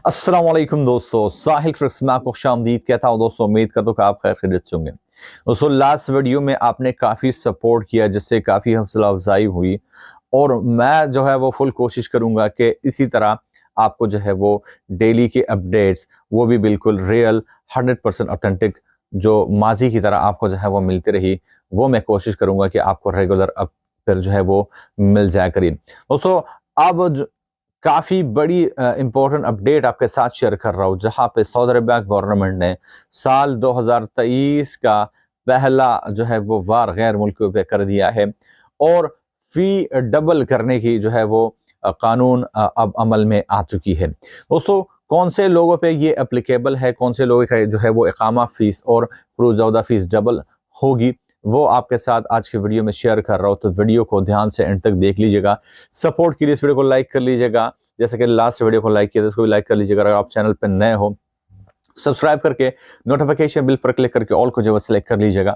अस्सलाम वालेकुम दोस्तों, साहिल ट्रिक्स में आपको खुशामदीद कहता हूँ। दोस्तों उम्मीद करता हूँ कि आप खैर खैरियत से होंगे। दोस्तों लास्ट वीडियो में आपने काफ़ी सपोर्ट किया जिससे काफ़ी हौसला अफजाई हुई, और मैं जो है वो फुल कोशिश करूँगा कि इसी तरह आपको जो है वो डेली के अपडेट्स वो भी बिल्कुल रियल 100% ऑथेंटिक जो माजी की तरह आपको जो है वो मिलती रही, वो मैं कोशिश करूँगा कि आपको रेगुलर अब फिर जो है वो मिल जाया करिए। दोस्तों अब काफ़ी बड़ी इम्पोर्टेंट अपडेट आपके साथ शेयर कर रहा हूँ, जहाँ पे सऊदी अरबिया गवर्नमेंट ने साल 2023 का पहला जो है वो वार गैर मुल्कियों पे कर दिया है, और फी डबल करने की जो है वो कानून अब अमल में आ चुकी है। दोस्तों कौन से लोगों पे ये एप्लीकेबल है, कौन से लोगों का जो है वो इकामा फीस और खरूज फीस डबल होगी, वो आपके साथ आज के वीडियो में शेयर कर रहा हूँ। तो वीडियो को ध्यान से एंड तक देख लीजिएगा। सपोर्ट के लिए इस वीडियो को लाइक कर लीजिएगा, जैसे कि लास्ट वीडियो को लाइक किया तो इसको भी लाइक कर लीजिएगा। अगर आप चैनल पर नए हो सब्सक्राइब करके नोटिफिकेशन बिल पर क्लिक करके ऑल को जो है सिलेक्ट कर लीजिएगा,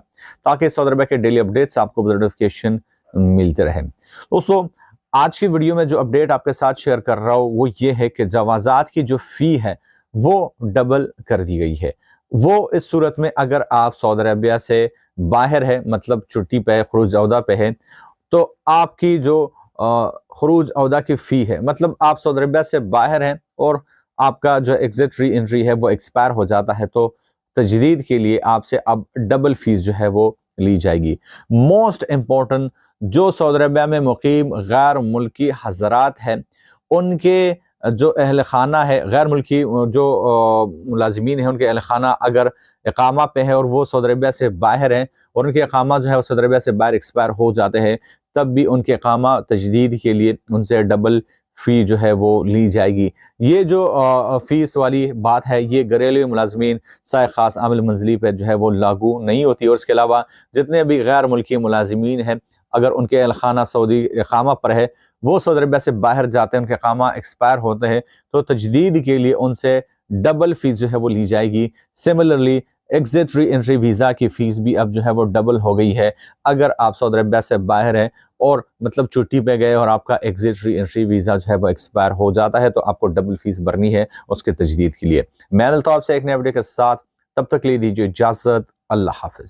ताकि सऊदी अरबिया के डेली अपडेट्स आपको नोटिफिकेशन मिलते रहे। दोस्तों आज की वीडियो में जो अपडेट आपके साथ शेयर कर रहा हूँ वो ये है कि जवाजात की जो फी है वो डबल कर दी गई है। वो इस सूरत में अगर आप सऊदी अरबिया से बाहर है, मतलब छुट्टी पे है, खरूज अहदा पे है, तो आपकी जो खरूज अहदा की फ़ी है, मतलब आप सऊदी अरबिया से बाहर हैं और आपका जो एग्जिट री एंट्री है वो एक्सपायर हो जाता है, तो तजदीद के लिए आपसे अब डबल फीस जो है वो ली जाएगी। मोस्ट इम्पोर्टेंट, जो सऊदी अरबिया में मुकीम गैर मुल्की हज़रात हैं, उनके जो अहल खाना है, गैर मुल्की जो मुलाजिमीन हैं, उनके अहल खाना अगर इकामा पे है और वो सऊदी अरबिया से बाहर हैं और उनके इकामा जो है वो सऊदी अरबिया से बाहर एक्सपायर हो जाते हैं, तब भी उनके इकामा तजदीद के लिए उनसे डबल फ़ी जो है वो ली जाएगी। ये जो फ़ीस वाली बात है ये घरेलू मुलाजमीन साए ख़ास आमिल मंजिली पर जो है वो लागू नहीं होती, और इसके अलावा जितने भी गैर मुल्की मुलाजमीन हैं, अगर उनके अहल खाना सऊदी इकामा पर है, वो सऊदी अरबिया से बाहर जाते हैं, उनके इकामा एक्सपायर होते हैं, तो तजदीद के लिए उनसे डबल फीस जो है वो ली जाएगी। Similarly exit re entry visa की फ़ीस भी अब जो है वो डबल हो गई है। अगर आप सऊदी अरबिया से बाहर हैं और मतलब छुट्टी पे गए और आपका एग्जिट री एंट्री वीज़ा जो है वो एक्सपायर हो जाता है, तो आपको डबल फीस भरनी है उसके तजदीद के लिए। मैं मिलता हूँ आपसे एक नए वीडियो के साथ, तब तक ले दीजिए इजाज़त। अल्लाह हाफ़िज़।